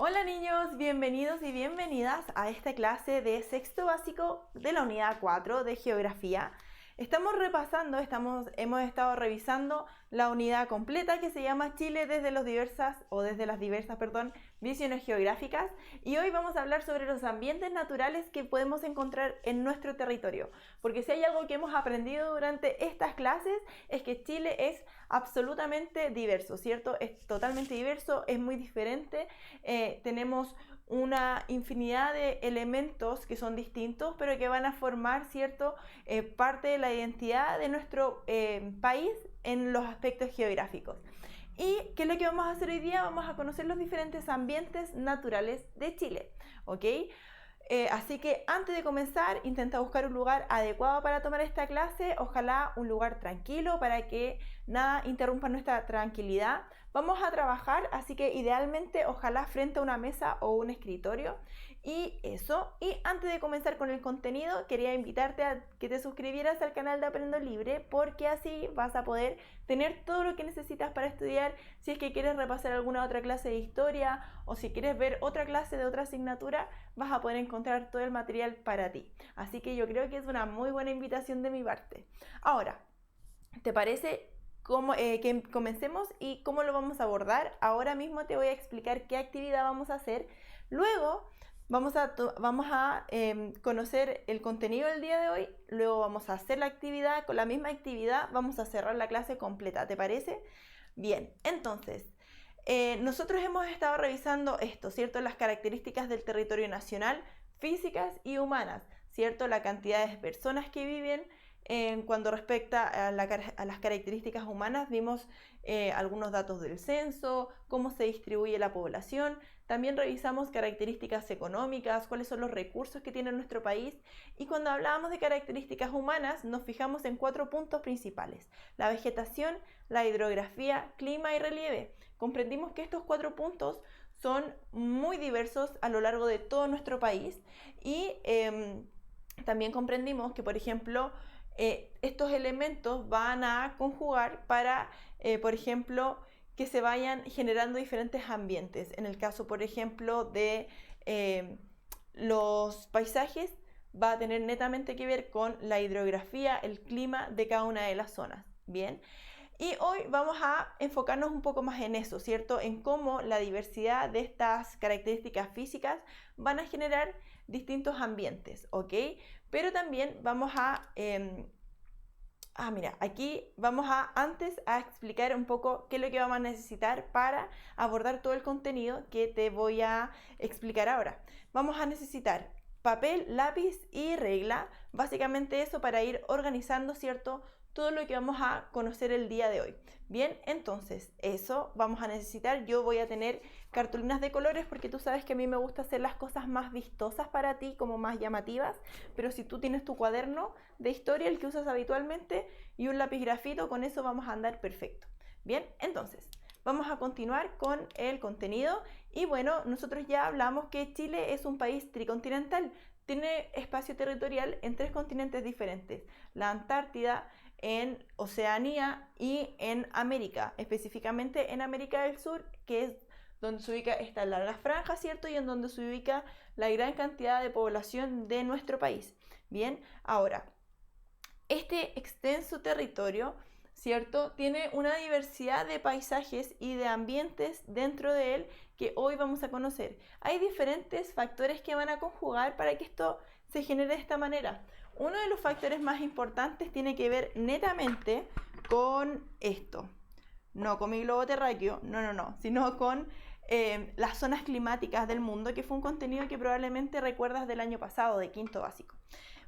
Hola niños, bienvenidos y bienvenidas a esta clase de sexto básico de la unidad 4 de Geografía. Estamos repasando, hemos estado revisando la unidad completa que se llama Chile desde las diversas visiones geográficas, y hoy vamos a hablar sobre los ambientes naturales que podemos encontrar en nuestro territorio, porque si hay algo que hemos aprendido durante estas clases es que Chile es absolutamente diverso, ¿cierto? Es totalmente diverso, es muy diferente, tenemos una infinidad de elementos que son distintos, pero que van a formar, ¿cierto?, parte de la identidad de nuestro país en los aspectos geográficos. ¿Y qué es lo que vamos a hacer hoy día? Vamos a conocer los diferentes ambientes naturales de Chile, ¿ok? Así que antes de comenzar, intenta buscar un lugar adecuado para tomar esta clase, ojalá un lugar tranquilo para que nada interrumpa nuestra tranquilidad. Vamos a trabajar, así que idealmente ojalá frente a una mesa o un escritorio. Y eso, y antes de comenzar con el contenido, quería invitarte a que te suscribieras al canal de Aprendo Libre, porque así vas a poder tener todo lo que necesitas para estudiar. Si es que quieres repasar alguna otra clase de historia o si quieres ver otra clase de otra asignatura, vas a poder encontrar todo el material para ti. Así que yo creo que es una muy buena invitación de mi parte. Ahora, ¿te parece que comencemos y cómo lo vamos a abordar? Ahora mismo te voy a explicar qué actividad vamos a hacer. Luego vamos a conocer el contenido del día de hoy. Luego vamos a hacer la actividad. Con la misma actividad vamos a cerrar la clase completa. ¿Te parece? Bien, entonces nosotros hemos estado revisando esto, ¿cierto? Las características del territorio nacional, físicas y humanas, ¿cierto? La cantidad de personas que viven. Cuando respecta a las características humanas, vimos algunos datos del censo, cómo se distribuye la población. También revisamos características económicas, cuáles son los recursos que tiene nuestro país. Y cuando hablábamos de características humanas, nos fijamos en 4 puntos principales: la vegetación, la hidrografía, clima y relieve. Comprendimos que estos 4 puntos son muy diversos a lo largo de todo nuestro país, y también comprendimos que, por ejemplo, estos elementos van a conjugar para, por ejemplo, que se vayan generando diferentes ambientes. En el caso, por ejemplo, de los paisajes, va a tener netamente que ver con la hidrografía, el clima de cada una de las zonas. Bien. Y hoy vamos a enfocarnos un poco más en eso, ¿cierto? En cómo la diversidad de estas características físicas van a generar distintos ambientes, ¿ok? Pero también vamos a... aquí vamos antes a explicar un poco qué es lo que vamos a necesitar para abordar todo el contenido que te voy a explicar ahora. Vamos a necesitar papel, lápiz y regla, básicamente eso para ir organizando, ¿cierto?, todo lo que vamos a conocer el día de hoy. Bien, entonces eso vamos a necesitar. Yo voy a tener cartulinas de colores porque tú sabes que a mí me gusta hacer las cosas más vistosas para ti, como más llamativas, pero si tú tienes tu cuaderno de historia, el que usas habitualmente, y un lápiz grafito, con eso vamos a andar perfecto. Bien, entonces vamos a continuar con el contenido. Y bueno, nosotros ya hablamos que Chile es un país tricontinental, tiene espacio territorial en 3 continentes diferentes: la Antártida, en Oceanía y en América, específicamente en América del Sur, que es donde se ubica esta larga franja, ¿cierto? Y en donde se ubica la gran cantidad de población de nuestro país. Bien, ahora, este extenso territorio, ¿cierto?, tiene una diversidad de paisajes y de ambientes dentro de él que hoy vamos a conocer. Hay diferentes factores que van a conjugar para que esto se genere de esta manera. Uno de los factores más importantes tiene que ver netamente con esto, no con mi globo terráqueo, no, sino con las zonas climáticas del mundo, que fue un contenido que probablemente recuerdas del año pasado, de quinto básico.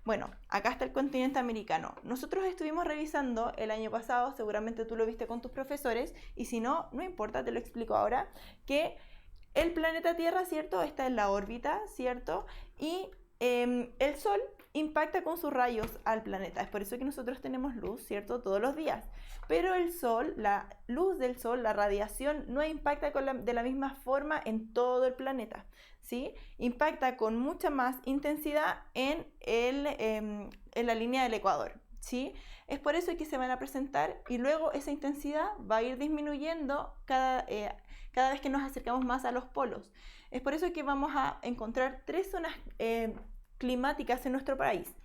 Bueno, acá está el continente americano. Nosotros estuvimos revisando el año pasado, seguramente tú lo viste con tus profesores, y si no, no importa, te lo explico ahora, que el planeta Tierra, ¿cierto?, está en la órbita, ¿cierto?, y el Sol impacta con sus rayos al planeta. Es por eso que nosotros tenemos luz, ¿cierto?, todos los días. Pero el Sol, la luz del Sol, la radiación, no impacta de la misma forma en todo el planeta, ¿sí? Impacta con mucha más intensidad en la línea del Ecuador, ¿sí? Es por eso que se van a presentar y luego esa intensidad va a ir disminuyendo cada vez que nos acercamos más a los polos. Es por eso que vamos a encontrar 3 zonas climáticas en nuestro país,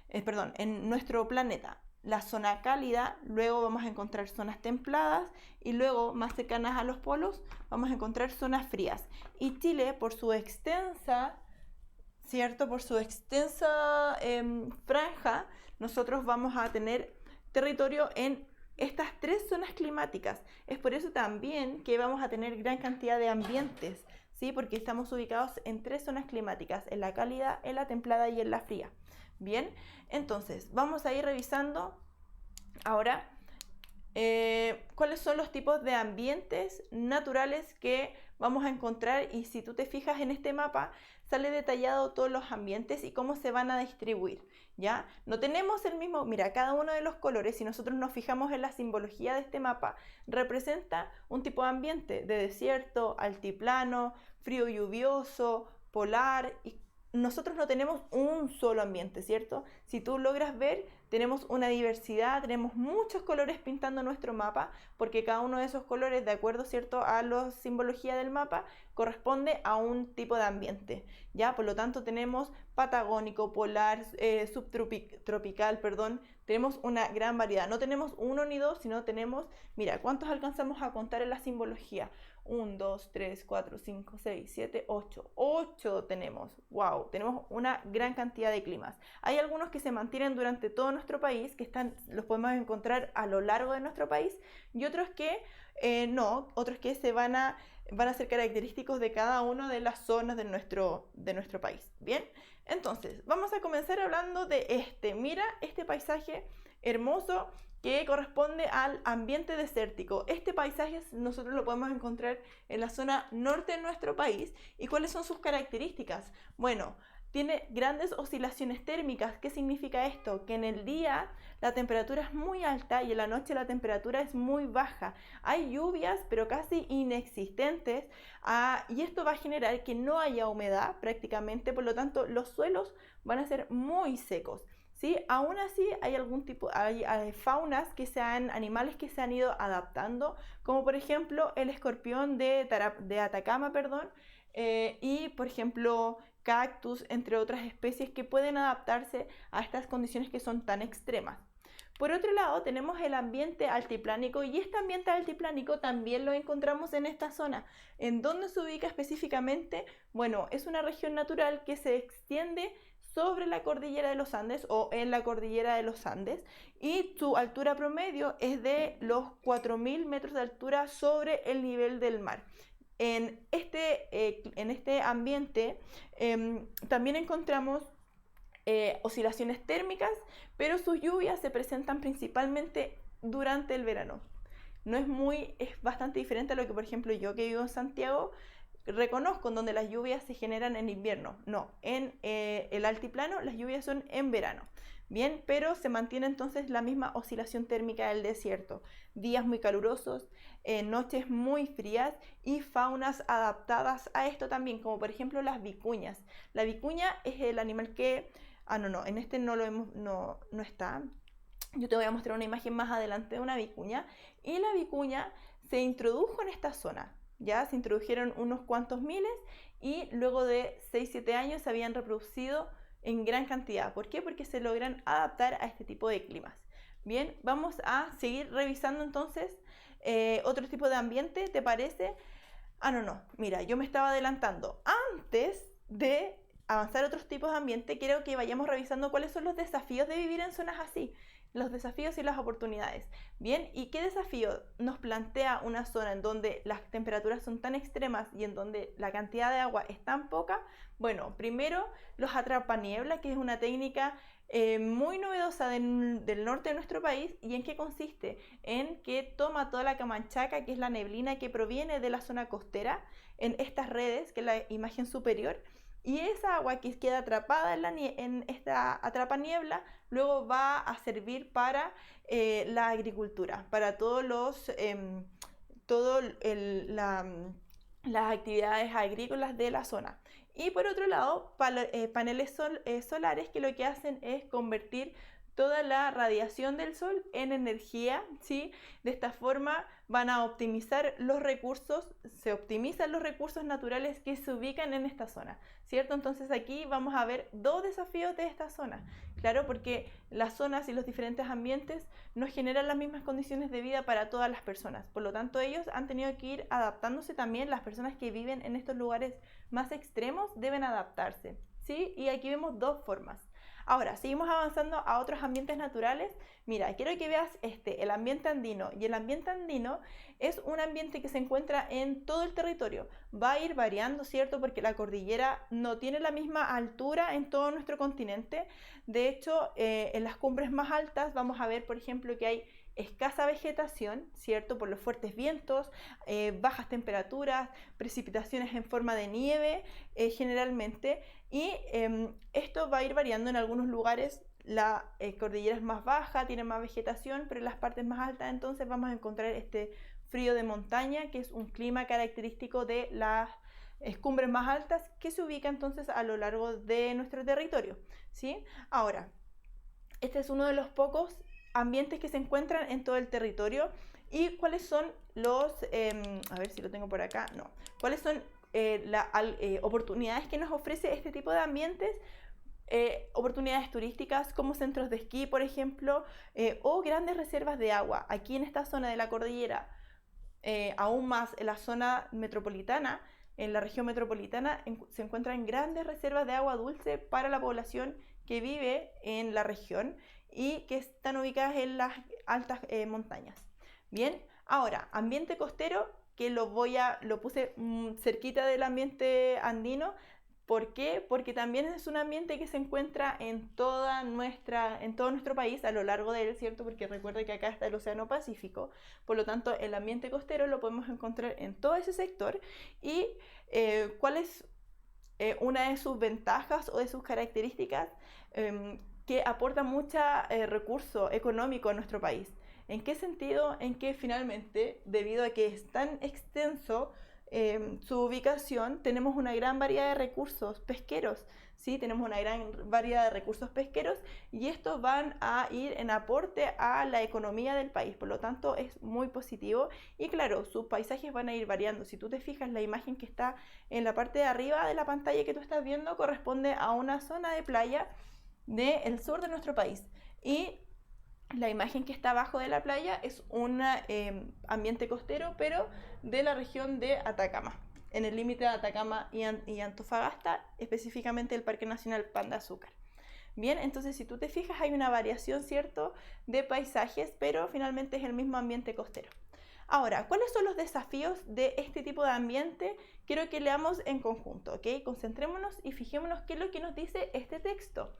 en nuestro planeta. La zona cálida, luego vamos a encontrar zonas templadas y luego más cercanas a los polos vamos a encontrar zonas frías. Y Chile, por su extensa, ¿cierto? Por su extensa franja, nosotros vamos a tener territorio en estas 3 zonas climáticas. Es por eso también que vamos a tener gran cantidad de ambientes, ¿sí? Porque estamos ubicados en 3 zonas climáticas, en la cálida, en la templada y en la fría. Bien, entonces vamos a ir revisando ahora cuáles son los tipos de ambientes naturales que vamos a encontrar, y si tú te fijas en este mapa sale detallado todos los ambientes y cómo se van a distribuir, ¿ya? No tenemos el mismo, mira, cada uno de los colores, si nosotros nos fijamos en la simbología de este mapa, representa un tipo de ambiente, de desierto, altiplano, frío lluvioso, polar, y nosotros no tenemos un solo ambiente, ¿cierto? Si tú logras ver, tenemos una diversidad, tenemos muchos colores pintando nuestro mapa, porque cada uno de esos colores, de acuerdo, ¿cierto?, a la simbología del mapa, corresponde a un tipo de ambiente, ¿ya? Por lo tanto, tenemos patagónico, polar, subtropical, perdón, tenemos una gran variedad. No tenemos uno ni dos, sino tenemos, mira, ¿cuántos alcanzamos a contar en la simbología? 1, 2, 3, 4, 5, 6, 7, 8. 8 tenemos. ¡Wow! Tenemos una gran cantidad de climas. Hay algunos que se mantienen durante todo nuestro país, que los podemos encontrar a lo largo de nuestro país, y otros que no, otros que van a ser característicos de cada una de las zonas de nuestro país. ¿Bien? Entonces, vamos a comenzar hablando de mira este paisaje hermoso que corresponde al ambiente desértico. Este paisaje nosotros lo podemos encontrar en la zona norte de nuestro país. ¿Y cuáles son sus características? Bueno, tiene grandes oscilaciones térmicas. ¿Qué significa esto? Que en el día la temperatura es muy alta y en la noche la temperatura es muy baja. Hay lluvias, pero casi inexistentes, y esto va a generar que no haya humedad prácticamente, por lo tanto los suelos van a ser muy secos. ¿Sí? Aún así hay faunas animales que se han ido adaptando, como por ejemplo el escorpión de Atacama, y por ejemplo cactus, entre otras especies que pueden adaptarse a estas condiciones que son tan extremas. Por otro lado, tenemos el ambiente altiplánico, y este ambiente altiplánico también lo encontramos en esta zona. ¿En dónde se ubica específicamente? Bueno, es una región natural que se extiende sobre la cordillera de los Andes o en la cordillera de los Andes, y su altura promedio es de los 4.000 metros de altura sobre el nivel del mar. En este ambiente también encontramos oscilaciones térmicas, pero sus lluvias se presentan principalmente durante el verano. Es bastante diferente a lo que, por ejemplo, yo que vivo en Santiago, reconozco, en donde las lluvias se generan en invierno. No, en el altiplano las lluvias son en verano. Bien, pero se mantiene entonces la misma oscilación térmica del desierto. Días muy calurosos, noches muy frías y faunas adaptadas a esto también, como por ejemplo las vicuñas. La vicuña es el animal que... en este no está. Yo te voy a mostrar una imagen más adelante de una vicuña. Y la vicuña se introdujo en esta zona. Ya se introdujeron unos cuantos miles y luego de 6-7 años se habían reproducido en gran cantidad. ¿Por qué? Porque se logran adaptar a este tipo de climas. Bien, vamos a seguir revisando entonces otro tipo de ambiente, ¿te parece? Mira, yo me estaba adelantando. Antes de avanzar a otros tipos de ambiente, quiero que vayamos revisando cuáles son los desafíos de vivir en zonas así. Los desafíos y las oportunidades. Bien, ¿y qué desafío nos plantea una zona en donde las temperaturas son tan extremas y en donde la cantidad de agua es tan poca? Bueno, primero los atrapaniebla, que es una técnica muy novedosa del norte de nuestro país. ¿Y en qué consiste? En que toma toda la camanchaca, que es la neblina que proviene de la zona costera, en estas redes, que es la imagen superior, y esa agua que queda atrapada en esta atrapaniebla luego va a servir para la agricultura, para las actividades agrícolas de la zona. Y por otro lado, paneles solares, que lo que hacen es convertir toda la radiación del sol en energía, ¿sí? De esta forma van a optimizar los recursos, se optimizan los recursos naturales que se ubican en esta zona, ¿cierto? Entonces aquí vamos a ver dos desafíos de esta zona, claro, porque las zonas y los diferentes ambientes no generan las mismas condiciones de vida para todas las personas, por lo tanto ellos han tenido que ir adaptándose también, las personas que viven en estos lugares más extremos deben adaptarse, ¿sí? Y aquí vemos dos formas. Ahora, seguimos avanzando a otros ambientes naturales. Mira, quiero que veas el ambiente andino. Y el ambiente andino es un ambiente que se encuentra en todo el territorio. Va a ir variando, ¿cierto? Porque la cordillera no tiene la misma altura en todo nuestro continente. De hecho, en las cumbres más altas vamos a ver, por ejemplo, que hay escasa vegetación, ¿cierto? Por los fuertes vientos, bajas temperaturas, precipitaciones en forma de nieve, generalmente. Y esto va a ir variando en algunos lugares. La cordillera es más baja, tiene más vegetación, pero en las partes más altas entonces vamos a encontrar este frío de montaña, que es un clima característico de las cumbres más altas que se ubica entonces a lo largo de nuestro territorio, ¿sí? Ahora, este es uno de los pocos ambientes que se encuentran en todo el territorio. ¿Y cuáles son los, a ver si lo tengo por acá, no, cuáles son las oportunidades que nos ofrece este tipo de ambientes? Oportunidades turísticas como centros de esquí, por ejemplo, o grandes reservas de agua. Aquí en esta zona de la cordillera, aún más en la zona metropolitana, en la región metropolitana, se encuentran grandes reservas de agua dulce para la población que vive en la región y que están ubicadas en las altas montañas. Bien, ahora, ambiente costero, que lo puse cerquita del ambiente andino. ¿Por qué? Porque también es un ambiente que se encuentra en todo nuestro país a lo largo de él, ¿cierto? Porque recuerda que acá está el Océano Pacífico, por lo tanto el ambiente costero lo podemos encontrar en todo ese sector. ¿Y cuál es una de sus ventajas o de sus características? Que aporta mucho recurso económico a nuestro país. ¿En qué sentido? En que finalmente, debido a que es tan extenso su ubicación, tenemos una gran variedad de recursos pesqueros, ¿sí? Tenemos una gran variedad de recursos pesqueros y estos van a ir en aporte a la economía del país, por lo tanto es muy positivo y claro, sus paisajes van a ir variando. Si tú te fijas, la imagen que está en la parte de arriba de la pantalla que tú estás viendo corresponde a una zona de playa del sur de nuestro país y la imagen que está abajo de la playa es un ambiente costero, pero de la región de Atacama, en el límite de Atacama y Antofagasta, específicamente el Parque Nacional Pan de Azúcar. Bien, entonces si tú te fijas hay una variación, ¿cierto?, de paisajes, pero finalmente es el mismo ambiente costero. Ahora, ¿cuáles son los desafíos de este tipo de ambiente? Quiero que leamos en conjunto, ¿ok? Concentrémonos y fijémonos qué es lo que nos dice este texto.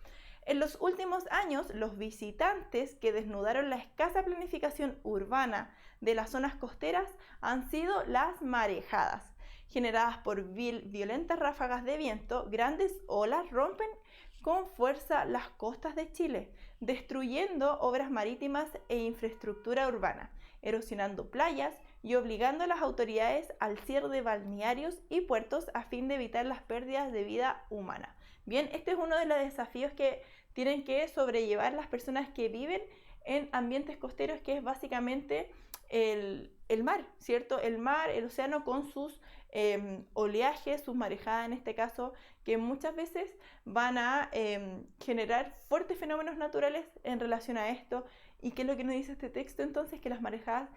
En los últimos años, los visitantes que desnudaron la escasa planificación urbana de las zonas costeras han sido las marejadas. Generadas por violentas ráfagas de viento, grandes olas rompen con fuerza las costas de Chile, destruyendo obras marítimas e infraestructura urbana, erosionando playas y obligando a las autoridades al cierre de balnearios y puertos a fin de evitar las pérdidas de vida humana. Bien, este es uno de los desafíos que tienen que sobrellevar las personas que viven en ambientes costeros, que es básicamente el mar, ¿cierto? El mar, el océano con sus oleajes, sus marejadas en este caso, que muchas veces van a generar fuertes fenómenos naturales en relación a esto. ¿Y qué es lo que nos dice este texto entonces? Que las marejadas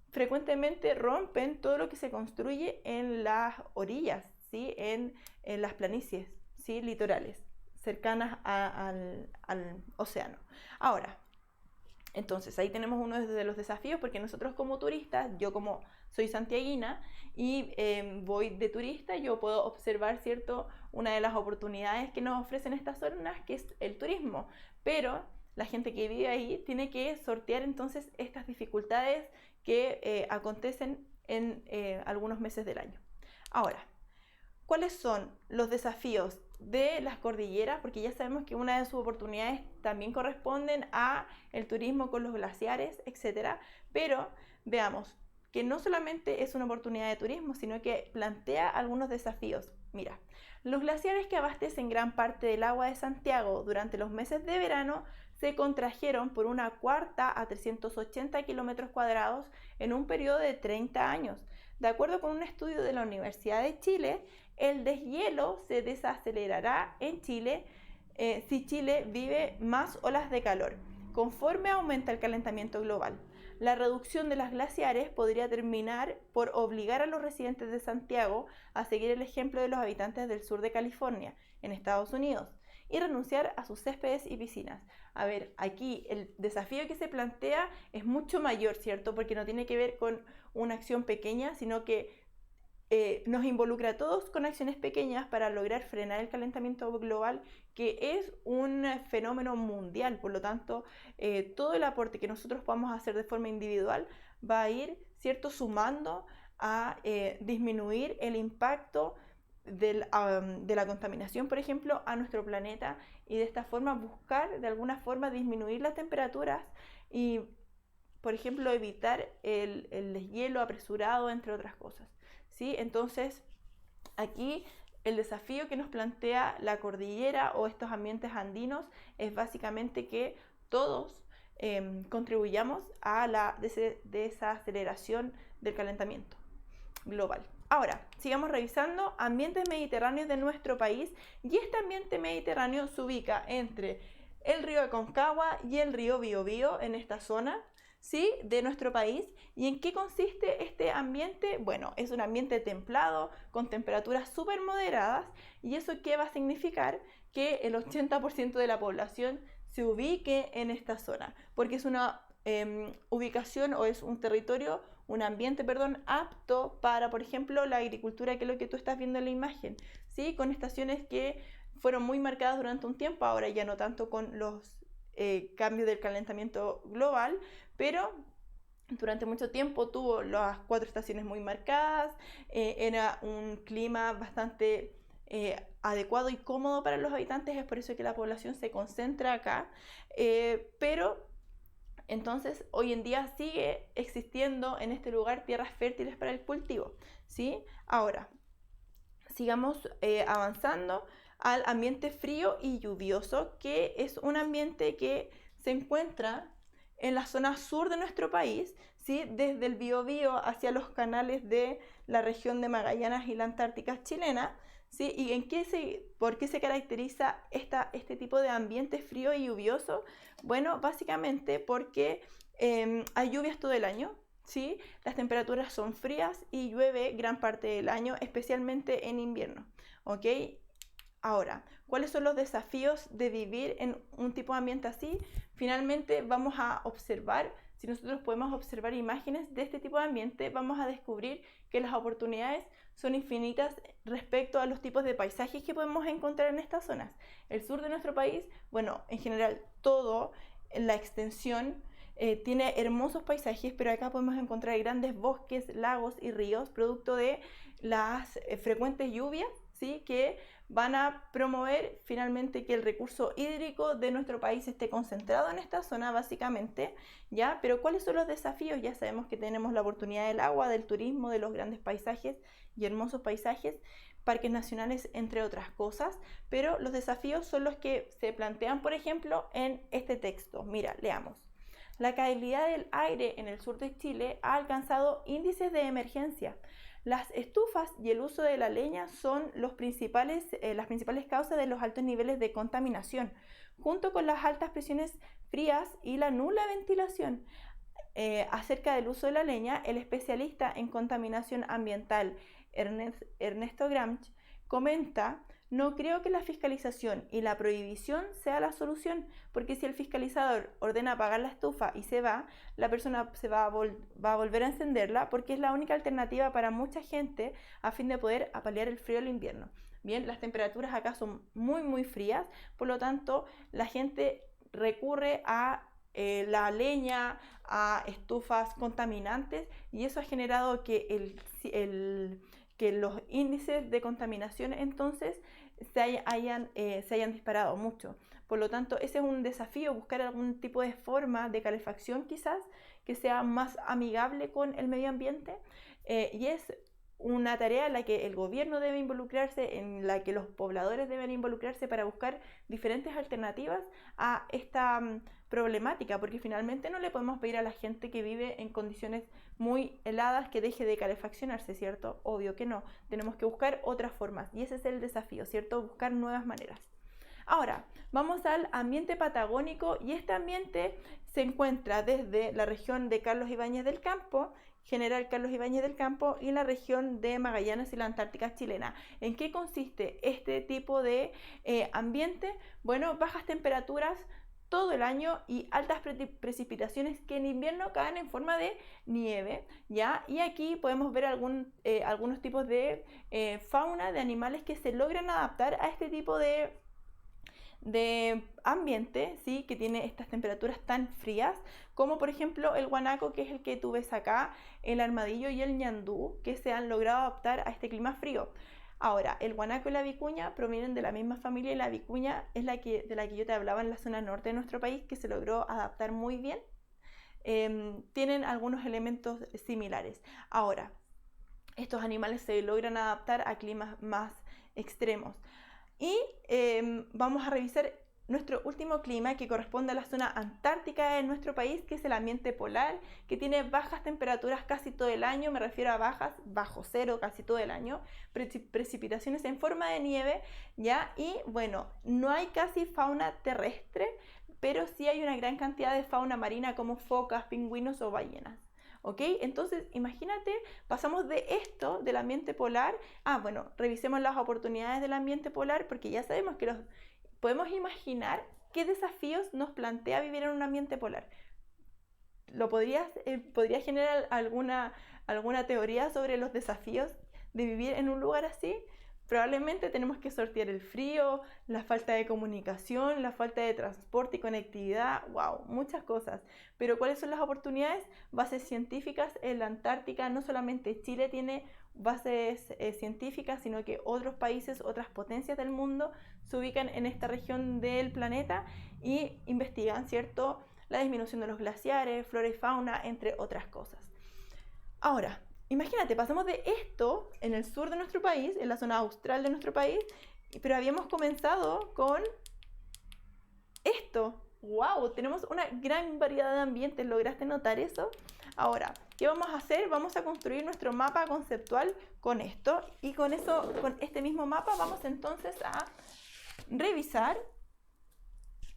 frecuentemente rompen todo lo que se construye en las orillas, ¿sí? En las planicies, ¿sí? Litorales, cercanas al océano. Ahora, entonces ahí tenemos uno de los desafíos, porque nosotros como turistas, yo como soy santiaguina y voy de turista, yo puedo observar, ¿cierto?, una de las oportunidades que nos ofrecen estas zonas, que es el turismo, pero la gente que vive ahí tiene que sortear entonces estas dificultades que acontecen en algunos meses del año. Ahora, ¿cuáles son los desafíos de las cordilleras? Porque ya sabemos que una de sus oportunidades también corresponden a el turismo con los glaciares, etcétera. Pero veamos que no solamente es una oportunidad de turismo, sino que plantea algunos desafíos. Mira, los glaciares que abastecen gran parte del agua de Santiago durante los meses de verano se contrajeron por 1/4 a 380 kilómetros cuadrados en un periodo de 30 años. De acuerdo con un estudio de la Universidad de Chile, el deshielo se desacelerará en Chile si Chile vive más olas de calor, conforme aumenta el calentamiento global. La reducción de las glaciares podría terminar por obligar a los residentes de Santiago a seguir el ejemplo de los habitantes del sur de California, en Estados Unidos, y renunciar a sus céspedes y piscinas. A ver, aquí el desafío que se plantea es mucho mayor, ¿cierto? Porque no tiene que ver con una acción pequeña, sino que nos involucra a todos con acciones pequeñas para lograr frenar el calentamiento global, que es un fenómeno mundial. Por lo tanto, todo el aporte que nosotros podamos hacer de forma individual va a ir, ¿cierto?, sumando a disminuir el impacto de la contaminación, por ejemplo, a nuestro planeta, y de esta forma buscar de alguna forma disminuir las temperaturas y, por ejemplo, evitar el deshielo apresurado, entre otras cosas. ¿Sí? Entonces, aquí el desafío que nos plantea la cordillera o estos ambientes andinos es básicamente que todos contribuyamos a la desaceleración del calentamiento global. Ahora, sigamos revisando ambientes mediterráneos de nuestro país, y este ambiente mediterráneo se ubica entre el río Aconcagua y el río Biobío en esta zona, ¿sí?, de nuestro país. ¿Y en qué consiste este ambiente? Bueno, es un ambiente templado con temperaturas súper moderadas, y eso ¿qué va a significar? Que el 80% de la población se ubique en esta zona, porque es una ubicación, o es un territorio, un ambiente, perdón, apto para, por ejemplo, la agricultura, que es lo que tú estás viendo en la imagen, ¿sí?, con estaciones que fueron muy marcadas durante un tiempo, ahora ya no tanto con los cambios del calentamiento global, pero durante mucho tiempo tuvo las 4 estaciones muy marcadas, era un clima bastante adecuado y cómodo para los habitantes, es por eso que la población se concentra acá, pero entonces hoy en día sigue existiendo en este lugar tierras fértiles para el cultivo, ¿sí? Ahora, sigamos avanzando al ambiente frío y lluvioso, que es un ambiente que se encuentra en la zona sur de nuestro país, ¿sí?, desde el Biobío hacia los canales de la región de Magallanes y la Antártica chilena, ¿sí? ¿Y por qué se caracteriza este tipo de ambiente frío y lluvioso? Bueno, básicamente porque hay lluvias todo el año, ¿sí? Las temperaturas son frías y llueve gran parte del año, especialmente en invierno, ¿ok? Ahora, ¿cuáles son los desafíos de vivir en un tipo de ambiente así? Finalmente vamos a observar, si nosotros podemos observar imágenes de este tipo de ambiente, vamos a descubrir que las oportunidades son infinitas respecto a los tipos de paisajes que podemos encontrar en estas zonas. El sur de nuestro país, bueno, en general todo, la extensión tiene hermosos paisajes, pero acá podemos encontrar grandes bosques, lagos y ríos, producto de las frecuentes lluvias, ¿sí?, que van a promover finalmente que el recurso hídrico de nuestro país esté concentrado en esta zona, básicamente, ¿ya? Pero ¿cuáles son los desafíos? Ya sabemos que tenemos la oportunidad del agua, del turismo, de los grandes paisajes y hermosos paisajes, parques nacionales, entre otras cosas, pero los desafíos son los que se plantean, por ejemplo, en este texto. Mira, leamos. La calidad del aire en el sur de Chile ha alcanzado índices de emergencia. Las estufas y el uso de la leña son las principales causas de los altos niveles de contaminación, junto con las altas presiones frías y la nula ventilación. Acerca del uso de la leña, el especialista en contaminación ambiental Ernesto Gramsch comenta: no creo que la fiscalización y la prohibición sea la solución, porque si el fiscalizador ordena apagar la estufa y se va, la persona va a volver a encenderla, porque es la única alternativa para mucha gente a fin de poder paliar el frío del invierno. Bien, las temperaturas acá son muy muy frías, por lo tanto la gente recurre a la leña, a estufas contaminantes, y eso ha generado que los índices de contaminación entonces se hayan disparado mucho. Por lo tanto, ese es un desafío, buscar algún tipo de forma de calefacción quizás que sea más amigable con el medio ambiente, y es una tarea en la que el gobierno debe involucrarse, en la que los pobladores deben involucrarse para buscar diferentes alternativas a esta problemática, porque finalmente no le podemos pedir a la gente que vive en condiciones muy heladas que deje de calefaccionarse, ¿cierto? Obvio que no, tenemos que buscar otras formas y ese es el desafío, ¿cierto? Buscar nuevas maneras. Ahora, vamos al ambiente patagónico y este ambiente se encuentra desde la región de Carlos Ibáñez del Campo, General Carlos Ibáñez del Campo, y la región de Magallanes y la Antártica chilena. ¿En qué consiste este tipo de ambiente? Bueno, bajas temperaturas todo el año y altas precipitaciones que en invierno caen en forma de nieve, ¿ya? Y aquí podemos ver algunos tipos de fauna, de animales que se logran adaptar a este tipo de ambiente, ¿sí? Que tiene estas temperaturas tan frías, como por ejemplo el guanaco, que es el que tú ves acá, el armadillo y el ñandú, que se han logrado adaptar a este clima frío. Ahora, el guanaco y la vicuña provienen de la misma familia y la vicuña es de la que yo te hablaba en la zona norte de nuestro país, que se logró adaptar muy bien. Tienen algunos elementos similares. Ahora, estos animales se logran adaptar a climas más extremos. Y vamos a revisar nuestro último clima, que corresponde a la zona antártica de nuestro país, que es el ambiente polar, que tiene bajas temperaturas casi todo el año, me refiero a bajas, bajo cero casi todo el año, precipitaciones en forma de nieve, ¿ya? Y bueno, no hay casi fauna terrestre, pero sí hay una gran cantidad de fauna marina como focas, pingüinos o ballenas. ¿Ok? Entonces, imagínate, pasamos de esto, del ambiente polar, bueno, revisemos las oportunidades del ambiente polar, porque ya sabemos que podemos imaginar qué desafíos nos plantea vivir en un ambiente polar. ¿Podrías generar alguna teoría sobre los desafíos de vivir en un lugar así? Probablemente tenemos que sortear el frío, la falta de comunicación, la falta de transporte y conectividad, wow, muchas cosas. Pero ¿cuáles son las oportunidades? Bases científicas en la Antártica. No solamente Chile tiene bases científicas, sino que otros países, otras potencias del mundo se ubican en esta región del planeta y investigan, ¿cierto?, la disminución de los glaciares, flora y fauna, entre otras cosas. Ahora, imagínate, pasamos de esto en el sur de nuestro país, en la zona austral de nuestro país, pero habíamos comenzado con esto. ¡Wow! Tenemos una gran variedad de ambientes, ¿lograste notar eso? Ahora, ¿qué vamos a hacer? Vamos a construir nuestro mapa conceptual con esto, y con este mismo mapa vamos entonces a revisar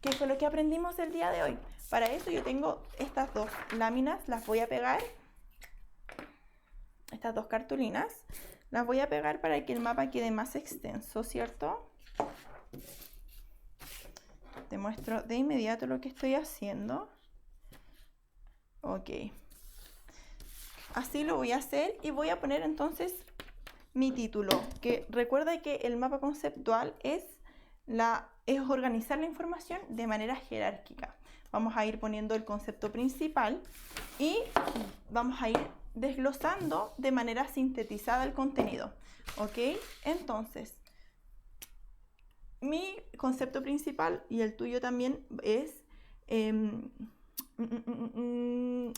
qué fue lo que aprendimos el día de hoy. Para eso yo tengo estas dos láminas, las voy a pegar. Estas dos cartulinas las voy a pegar para que el mapa quede más extenso, ¿cierto? Te muestro de inmediato lo que estoy haciendo. Ok. Así lo voy a hacer y voy a poner entonces mi título, que recuerda que el mapa conceptual es organizar la información de manera jerárquica. Vamos a ir poniendo el concepto principal y vamos a ir desglosando de manera sintetizada el contenido, ¿ok? Entonces, mi concepto principal y el tuyo también es,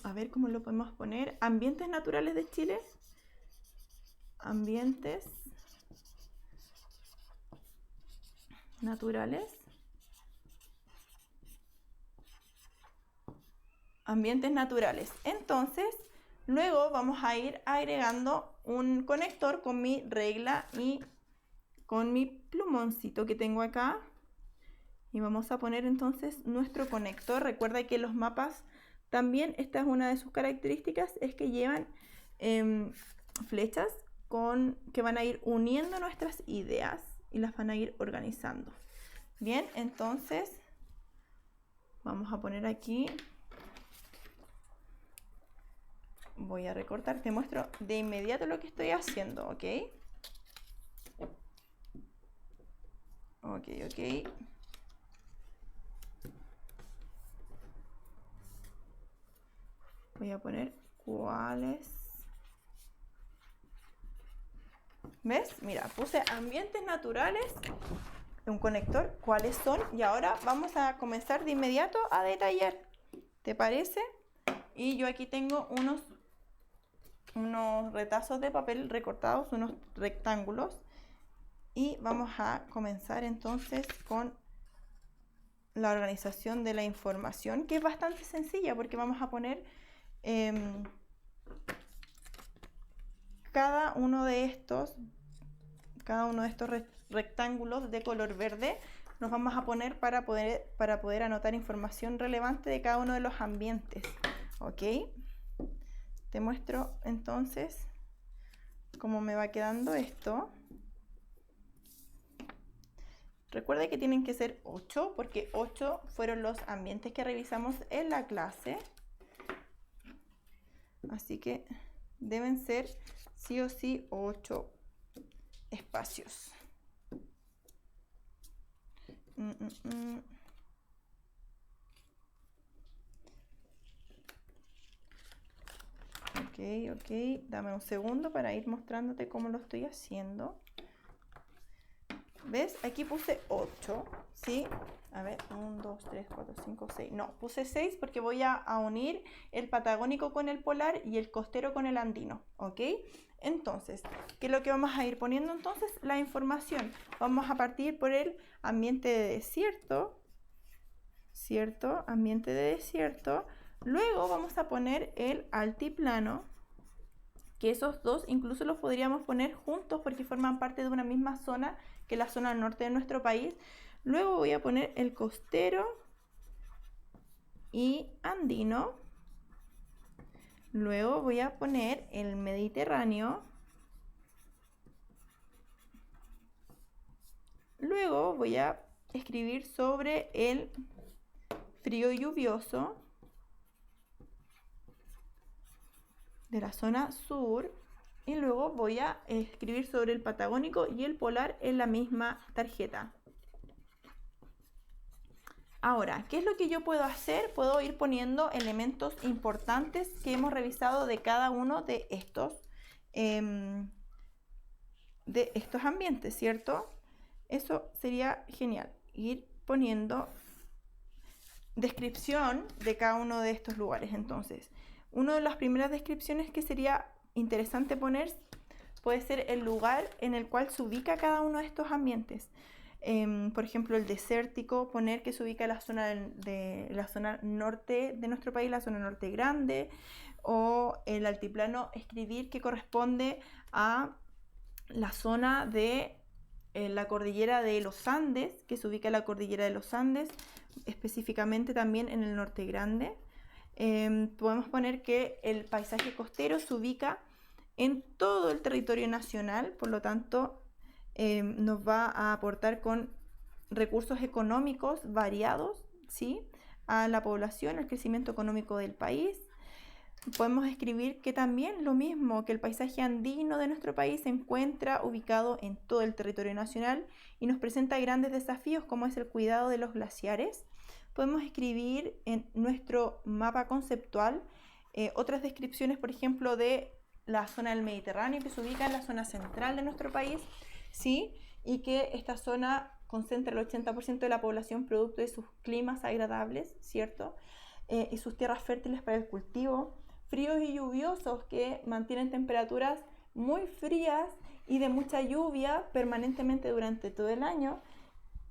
a ver cómo lo podemos poner, ambientes naturales de Chile, ambientes naturales, entonces luego vamos a ir agregando un conector con mi regla y con mi plumoncito que tengo acá. Y vamos a poner entonces nuestro conector. Recuerda que los mapas también, esta es una de sus características, es que llevan flechas que van a ir uniendo nuestras ideas y las van a ir organizando. Bien, entonces vamos a poner aquí. Voy a recortar, te muestro de inmediato lo que estoy haciendo, ¿ok? Ok. Voy a poner cuáles. ¿Ves? Mira, puse ambientes naturales, un conector, cuáles son, y ahora vamos a comenzar de inmediato a detallar. ¿Te parece? Y yo aquí tengo unos unos retazos de papel recortados, unos rectángulos, y vamos a comenzar entonces con la organización de la información, que es bastante sencilla porque vamos a poner cada uno de estos rectángulos de color verde nos vamos a poner para poder anotar información relevante de cada uno de los ambientes. ¿Ok? Te muestro entonces cómo me va quedando esto. Recuerda que tienen que ser 8 porque 8 fueron los ambientes que revisamos en la clase. Así que deben ser sí o sí 8 espacios. Ok, dame un segundo para ir mostrándote cómo lo estoy haciendo. ¿Ves? Aquí puse 8, ¿sí? A ver, 1, 2, 3, 4, 5, 6. No, puse 6 porque voy a unir el patagónico con el polar y el costero con el andino, ¿ok? Entonces, ¿qué es lo que vamos a ir poniendo entonces? La información. Vamos a partir por el ambiente de desierto, ¿cierto? Ambiente de desierto. Luego vamos a poner el altiplano, que esos dos incluso los podríamos poner juntos porque forman parte de una misma zona, que es la zona norte de nuestro país. Luego voy a poner el costero y andino. Luego voy a poner el Mediterráneo. Luego voy a escribir sobre el frío lluvioso de la zona sur. Y luego voy a escribir sobre el patagónico y el polar en la misma tarjeta. Ahora, ¿qué es lo que yo puedo hacer? Puedo ir poniendo elementos importantes que hemos revisado de cada uno de estos ambientes, ¿cierto? Eso sería genial, ir poniendo descripción de cada uno de estos lugares. Entonces, una de las primeras descripciones que sería interesante poner puede ser el lugar en el cual se ubica cada uno de estos ambientes. Por ejemplo, el desértico, poner que se ubica en la zona norte de nuestro país, la zona norte grande, o el altiplano, escribir que corresponde a la zona de la cordillera de los Andes, que se ubica en la cordillera de los Andes, específicamente también en el norte grande. Podemos poner que el paisaje costero se ubica en todo el territorio nacional, por lo tanto nos va a aportar con recursos económicos variados, ¿sí?, a la población, al crecimiento económico del país. Podemos escribir que también lo mismo, que el paisaje andino de nuestro país se encuentra ubicado en todo el territorio nacional y nos presenta grandes desafíos como es el cuidado de los glaciares. Podemos escribir en nuestro mapa conceptual otras descripciones, por ejemplo, de la zona del Mediterráneo, que se ubica en la zona central de nuestro país, ¿sí?, y que esta zona concentra el 80% de la población producto de sus climas agradables, ¿cierto?, y sus tierras fértiles para el cultivo, fríos y lluviosos que mantienen temperaturas muy frías y de mucha lluvia permanentemente durante todo el año,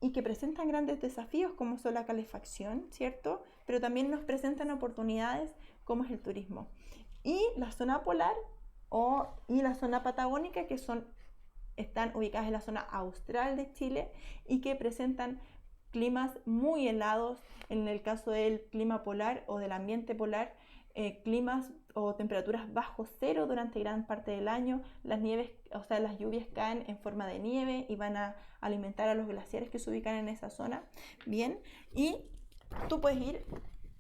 y que presentan grandes desafíos como son la calefacción, ¿cierto?, pero también nos presentan oportunidades como es el turismo. Y la zona polar y la zona patagónica, que están ubicadas en la zona austral de Chile y que presentan climas muy helados. En el caso del clima polar o del ambiente polar, climas o temperaturas bajo cero durante gran parte del año. Las lluvias caen en forma de nieve y van a alimentar a los glaciares que se ubican en esa zona. Bien, y tú puedes ir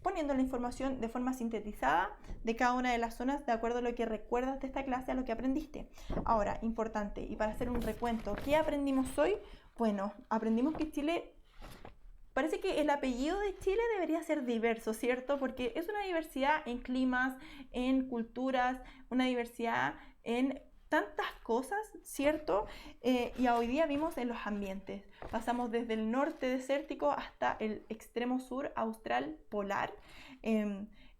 poniendo la información de forma sintetizada de cada una de las zonas de acuerdo a lo que recuerdas de esta clase, a lo que aprendiste. Ahora, importante, y para hacer un recuento, ¿qué aprendimos hoy? Bueno, aprendimos que Chile, parece que el apellido de Chile debería ser diverso, ¿cierto? Porque es una diversidad en climas, en culturas, una diversidad en tantas cosas, ¿cierto? Y hoy día vimos en los ambientes. Pasamos desde el norte desértico hasta el extremo sur austral polar.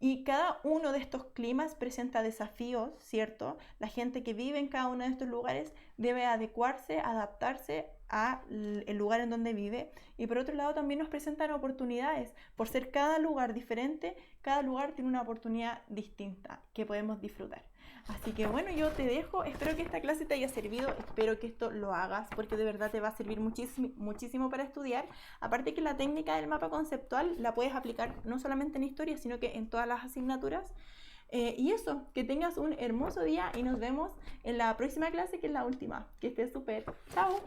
Y cada uno de estos climas presenta desafíos, ¿cierto? La gente que vive en cada uno de estos lugares debe adecuarse, adaptarse al lugar en donde vive. Y por otro lado también nos presentan oportunidades. Por ser cada lugar diferente, cada lugar tiene una oportunidad distinta que podemos disfrutar. Así que bueno, yo te dejo, espero que esta clase te haya servido, espero que esto lo hagas porque de verdad te va a servir muchísimo para estudiar. Aparte que la técnica del mapa conceptual la puedes aplicar no solamente en historia, sino que en todas las asignaturas. Y eso, que tengas un hermoso día y nos vemos en la próxima clase, que es la última. Que estés súper. Chao.